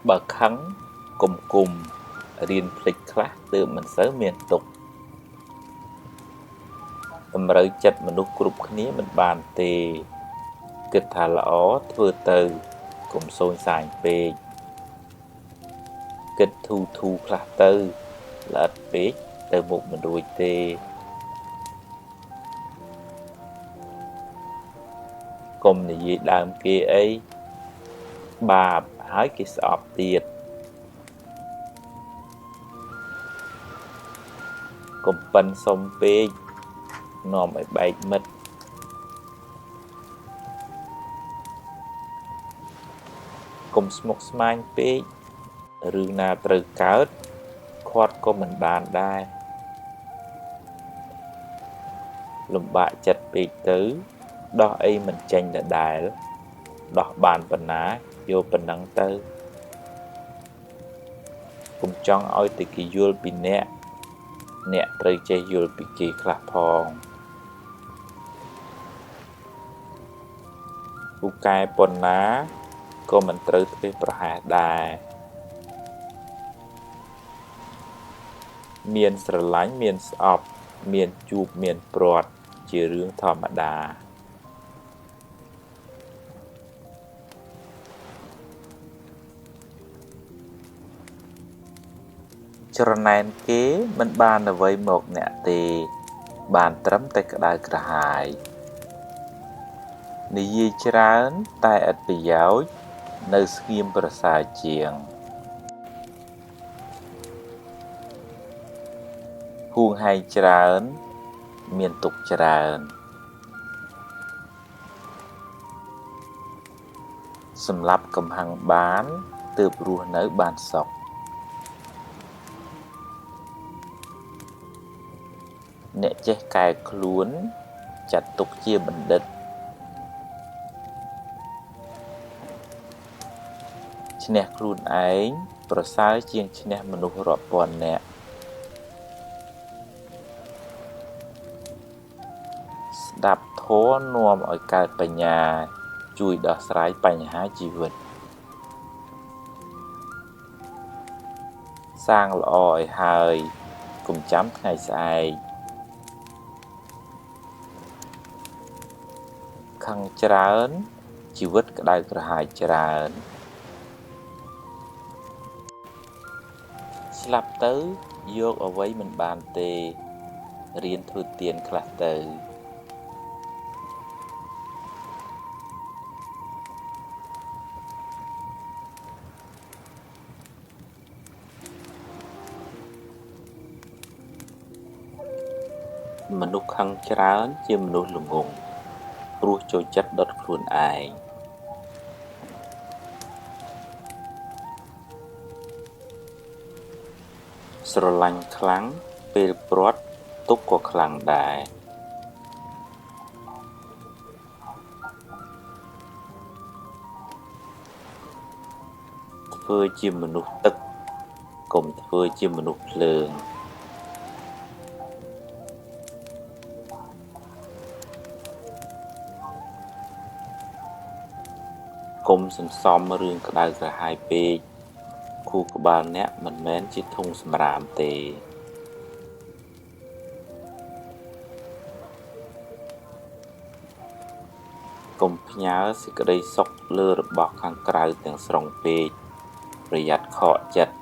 បើខឹងគុំរៀនភ្លេចខ្លះទើបមិនសូវមានទុក្ខតម្រូវចិត្តមនុស្សគ្រប់គ្នាមិនបានទេគិតថាល្អធ្វើទៅកុំសូន្យសាញពេកគិតធូរខ្លះទៅល្អិតពេកទៅមុខមិនរួចទេកុំនិយាយដើមគេអីបាបហើយគេស្អប់ទៀតកុំប៉ិនសុំពេកនាំឲ្យបែកមិត្តកុំស្មុគស្មាញពេករឿងណាត្រូវកើតខាត់ក៏មិនបានដែរលំបាកចិត្តពេកទៅដោះអីមិនចេញដដែលដោះបានប៉ុណ្ណាយកប៉ុណ្ណឹងទៅកុំចង់ឲ្យតែគេយល់ពីអ្នកត្រូវចេះយល់ពីគេខ្លះផងពូកែប៉ុណ្ណាក៏មិនត្រូវធ្វេសប្រហែសដែរមានស្រឡាញ់មានស្អប់មានជួបមានព្រាត់ជារឿងធម្មតាច្រណែនគេមិនបានអ្វីមកអ្នកទេបានត្រឹមតែក្តៅក្រហាយនិយាយច្រើនតែឥតប្រយោជន៍នៅស្ងៀមប្រសើរជាងហួងហែងច្រើនមានទុក្ខច្រើនសម្រាប់កំហឹងបានទើបរស់នៅបានសុខអ្នកចេះកែខ្លួនចាត់ទុកជាបណ្ឌិតឈ្នះខ្លួនឯងប្រសើរជាងឈ្នះមនុស្សរាប់ពាន់នាក់ស្ដាប់ធម៌នាំឲ្យកើតបញ្ញាជួយដោះស្រាយបញ្ហាជីវិតសាងល្អឲ្យហើយកុំចាំថ្ងៃស្អែកខឹងច្រើនជីវិតក្តៅក្រហាយច្រើនស្លាប់ទៅយកអ្វីមិនបានទេរៀនធ្វើទានខ្លះទៅមនុស្សខឹងច្រើនជាមនុស្សល្ងង់ព្រោះចូលចិត្តដុតខ្លួនឯងស្រឡាញ់ខ្លាំងពេលព្រាត់ទុក្ខក៏ខ្លាំងដែរធ្វើជាមនុស្សទឹកកុំធ្វើជាមនុស្សភ្លើងកុំសន្សំរឿងក្តៅក្រហាយពេកខួរក្បាលអ្នកមិនមែនជាធុងសម្រាមទេកុំផ្ញើសេចក្តីសុខលើរបស់ខាងក្រៅទាំងស្រុងពេកប្រយ័ត្នខកចិត្ត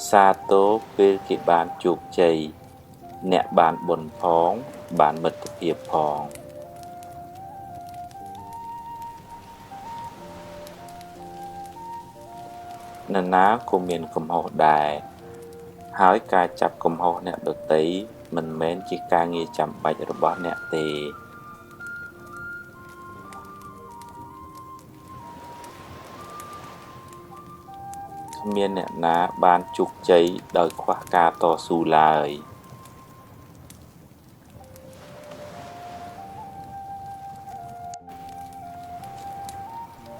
សាទរពេលគេបានជោគជ័យអ្នកបានបុណ្យផងបានមិត្តភាពផងនរណាក៏មានកំហុសដែរហើយការចាប់កំហុសអ្នកដទៃមិនមែនជាការងារចាំបាច់របស់អ្នកទេគ្មានអ្នកណាបានជោគជ័យដោយខ្វះការតស៊ូឡើយ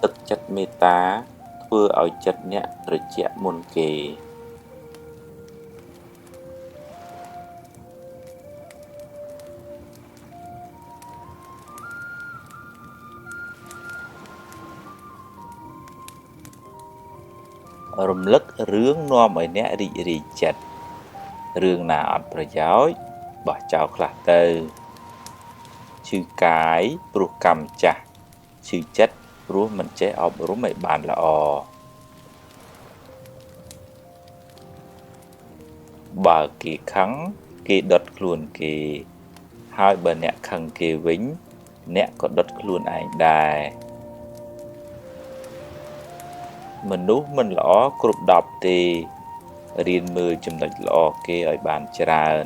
ទឹកចិត្តមេត្តាធ្វើឲ្យចិត្តអ្នកត្រជាក់មុនគេ រំលឹករឿងនាំឲ្យអ្នករីករាយចិត្តរឿងណាអត់ប្រយោជន៍បោះចោលខ្លះទៅឈឺកាយព្រោះកម្មចាស់ឈឺចិត្តព្រោះមិនចេះអប់រំឲ្យបានល្អបើគេខឹងគេដុតខ្លួនគេហើយបើអ្នកខឹងគេវិញអ្នកក៏ដុតខ្លួនឯងដែរមនុស្សមិនល្អគ្រប់10ទេរៀនមើលចំណុចល្អគេឲ្យបានច្រើន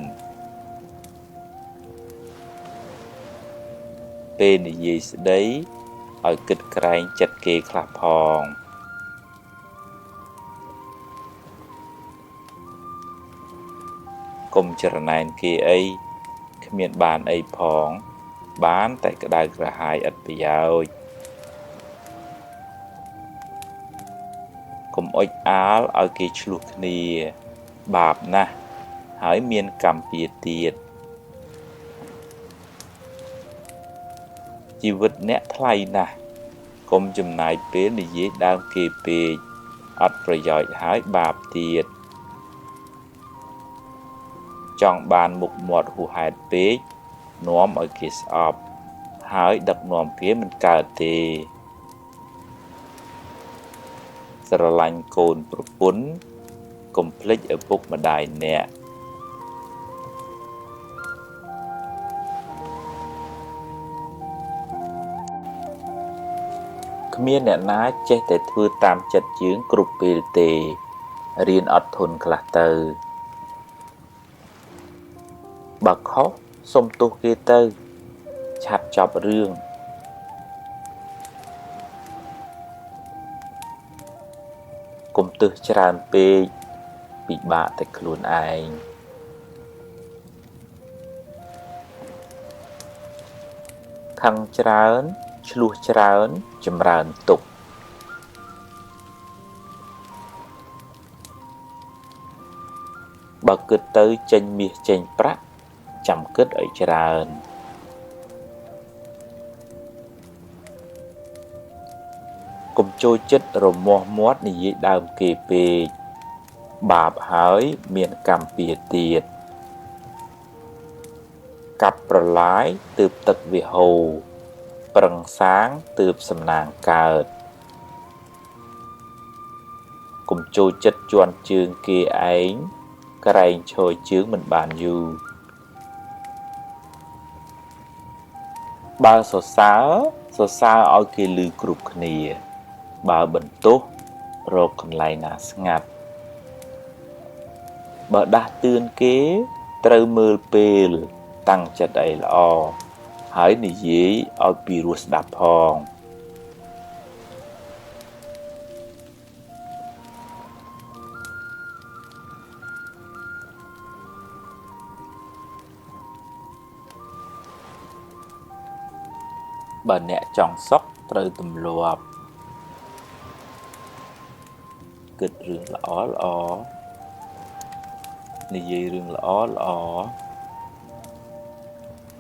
ពេលនិយាយស្ដីឲ្យគិតក្រែងចិត្តគេខ្លះផងកុំច្រណែនគេអីគ្មានបានអីផងបានតែក្តៅក្រហាយឥតប្រយោជន៍កុំអុចអាលឲ្យគេឆ្លោះគ្នាបាបណាស់ហើយមានកម្មពៀទៀតជីវិតអ្នកថ្លៃណាស់កុំចំណាយពេលនិយាយដើមគេពេកអត់ប្រយោជន៍ហើយបាបទៀតចង់បានមុខមាត់ហួសហេតុពេកនាំឲ្យគេស្អប់ហើយដឹកនាំគេមិនកើតទេស្រឡាញ់កូនប្រពន្ធកុំភ្លេចឪពុកម្ដាយអ្នកគ្មានអ្នកណាចេះតែធ្វើតាមចិត្តយើងគ្រប់ពេលទេរៀនអត់ធន់ខ្លះទៅបើខុសសុំទោសគេទៅឆាប់ចប់រឿងកុំទឹះច្រើនពេកពិបាកតែខ្លួនឯងខឹងច្រើនឆ្លោះច្រើនចម្រើនទុក្ខបើគិតទៅចេញមាសចេញប្រាក់ចាំគិតឲ្យច្រើនកុំចូលចិត្តរមាស់មាត់និយាយដើមគេពេកបាបហើយមានកម្មពៀទៀតកាប់ប្រឡាយទើបទឹកវាហូរប្រឹងសាងទើបសំណាងកើតកុំចូលចិត្តជន់ជើងគេឯងក្រែងឈរជើងមិនបានយូរបើសរសើរឲ្យគេឮគ្រប់គ្នាបើបន្ទោសរកកន្លែងណាស្ងាត់បើដាស់តឿនគេត្រូវមើលពេលតាំងចិត្តឲ្យល្អហើយនិយាយឲ្យពីរោះស្ដាប់ផងបើអ្នកចង់សុខត្រូវទម្លាប់គិតរឿងល្អនិយាយរឿងល្អ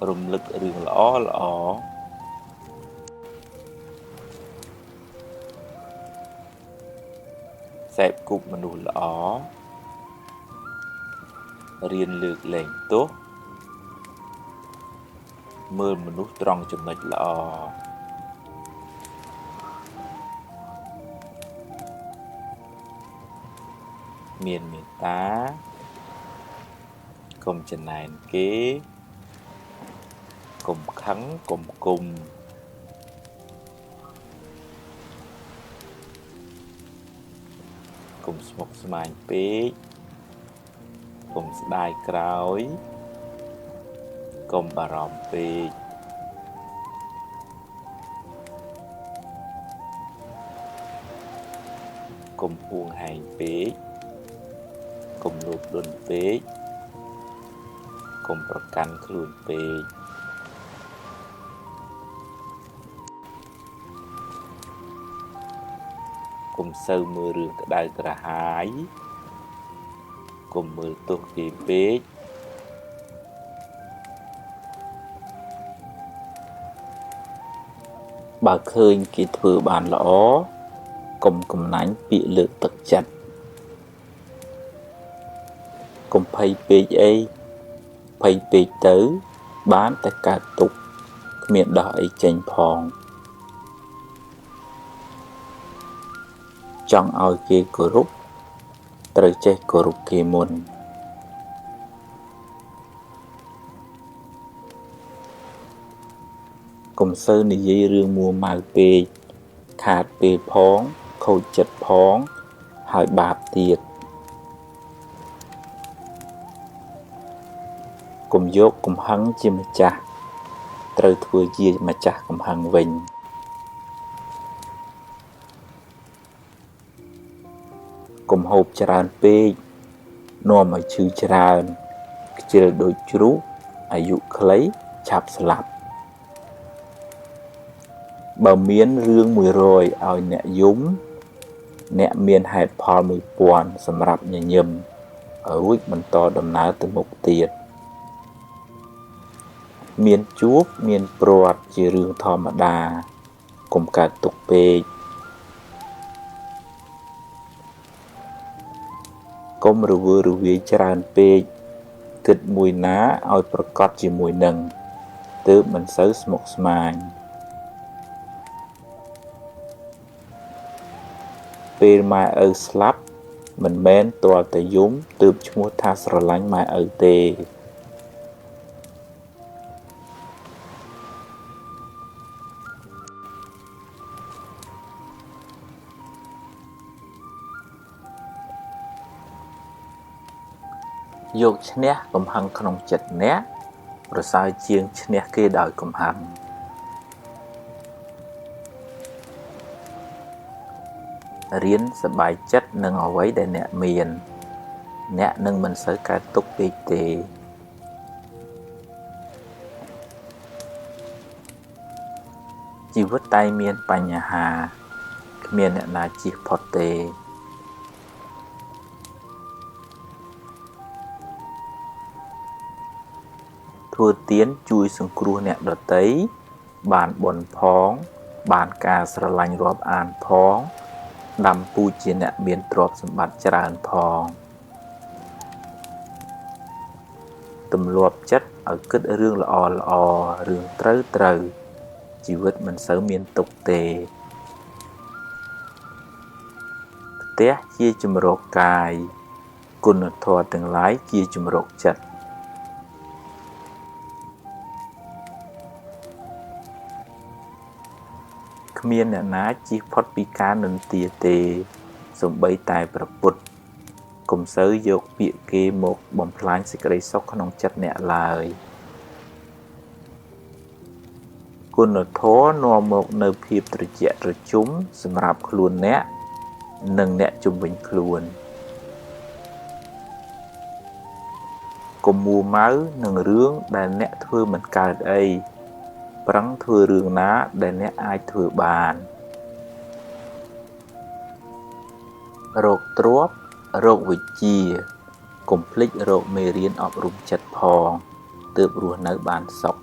រំលឹករឿងល្អសេពគប់មនុស្សល្អរៀនលើកលែងទោសមើលមនុស្សត្រង់ចំណុចល្អមានមេត្តាកុំច្រណែនគេកុំខឹងកុំគុំកុំស្មុគស្មាញពេកកុំស្ដាយក្រោយកុំបារម្ភពេកកុំហួងហែងពេកកុំលោភលន់ពេកកុំប្រកាន់ខ្លួនពេកកុំសូវមើលរឿងក្តៅក្រហាយកុំមើលទោសគេពេកបើឃើញគេធ្វើបានល្អកុំកំណាញ់ពាក្យលើកទឹកចិត្ត ភ័យពេកអីភ័យពេកទៅបានតែកើតទុក្ខគ្មានដោះអីចេញផងចង់ឲ្យគេគោរពត្រូវចេះគោរពគេមុនកុំសូវនិយាយរឿងមួម៉ៅពេកខាតពេលផងខូចចិត្តផងហើយបាបទៀតកុំយកកំហឹងជាម្ចាស់ត្រូវធ្វើជាម្ចាស់កំហឹងវិញកុំហូបច្រើនពេកនាំឲ្យឈឺច្រើនខ្ជិលដូចជ្រូកអាយុខ្លីឆាប់ស្លាប់បើមានរឿង100ឲ្យអ្នកយំអ្នកមានហេតុផល1000សម្រាប់ញញឹមរួចបន្តដំណើរទៅមុខទៀតមានជួបមានព្រាត់ជារឿងធម្មតាកុំកើតទុក្ខពេកកុំរវើរវាយច្រើនពេកគិតមួយណាឲ្យប្រកបជាមួយនឹងទើបមិនសូវស្មុគស្មាញពេលម៉ែឪស្លាប់មិនមែនទាល់តែយំទើបឈ្មោះថាស្រឡាញ់ម៉ែឪទេយកឈ្នះកំហឹងក្នុងចិត្តអ្នកប្រសើរជាងឈ្នះគេដោយកំហឹងរៀនសប្បាយចិត្តនឹងអ្វីដែលអ្នកមានអ្នកនឹងមិនសូវកើតទុក្ខពេកទេជីវិតតែមានបញ្ហាគ្មានអ្នកណាជៀសផុតទេធ្វើទានជួយសង្គ្រោះអ្នកដទៃបានបុណ្យផងបានការស្រឡាញ់រាប់អានផងដាំពូជជាអ្នកមានទ្រព្យសម្បត្តិច្រើនផងទម្លាប់ចិត្តឲ្យគិតរឿងល្អរឿងត្រូវជីវិតមិនសូវមានទុក្ខទេផ្ទះជាជំរកកាយគុណធម៌ទាំងឡាយជាជំរកចិត្តគ្មានអ្នកណាជៀសផុតពីការនិន្ទាទេសូម្បីតែព្រះពុទ្ធកុំសូវយកពាក្យគេមកបំផ្លាញសេចក្តីសុខក្នុងចិត្តអ្នកឡើយគុណធម៌នាំមកនៅភាពត្រជាក់ត្រជុំសម្រាប់ខ្លួនអ្នកនិងអ្នកជុំវិញខ្លួនកុំមួម៉ៅនឹងរឿងដែលអ្នកធ្វើមិនកើតអីប្រឹងធ្វើរឿងណាដែលអ្នកអាចធ្វើបានរកទ្រព្យរកវិជ្ជាកុំភ្លេចរកមេរៀនអប់រំចិត្តផងទើបរស់នៅបានសុខ